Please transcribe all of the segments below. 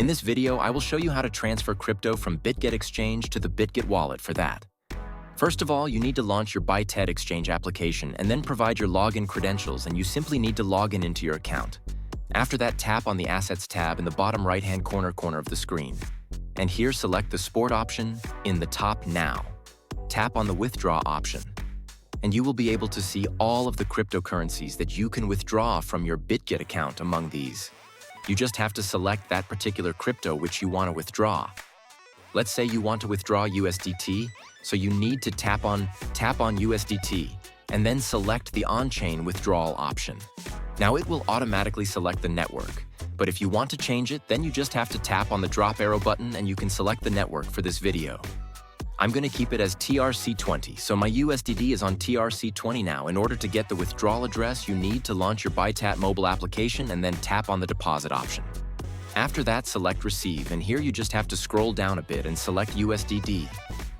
In this video, I will show you how to transfer crypto from Bitget exchange to the Bitget wallet for that. First of all, you need to launch your Bitget exchange application and then provide your login credentials, and you simply need to log in into your account. After that, tap on the Assets tab in the bottom right-hand corner of the screen. And here, select the Sport option in the top now. Tap on the Withdraw option, and you will be able to see all of the cryptocurrencies that you can withdraw from your Bitget account. Among these, you just have to select that particular crypto which you want to withdraw. Let's say you want to withdraw USDT, so you need to tap on USDT and then select the on-chain withdrawal option. Now it will automatically select the network, but if you want to change it, then you just have to tap on the drop arrow button and you can select the network for this video. I'm going to keep it as TRC20, so my USDT is on TRC20 now. In order to get the withdrawal address, you need to launch your Bitget mobile application and then tap on the deposit option. After that, select Receive, and here you just have to scroll down a bit and select USDT.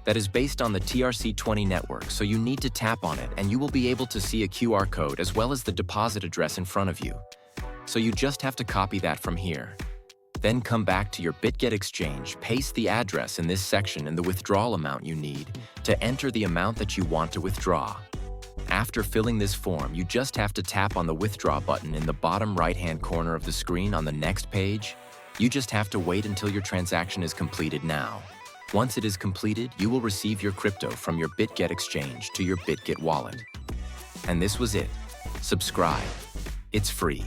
That is based on the TRC20 network, so you need to tap on it and you will be able to see a QR code as well as the deposit address in front of you. So you just have to copy that from here. Then come back to your Bitget exchange, paste the address in this section and the withdrawal amount you need to enter the amount that you want to withdraw. After filling this form, you just have to tap on the Withdraw button in the bottom right-hand corner of the screen on the next page. You just have to wait until your transaction is completed now. Once it is completed, you will receive your crypto from your Bitget exchange to your Bitget wallet. And this was it. Subscribe. It's free.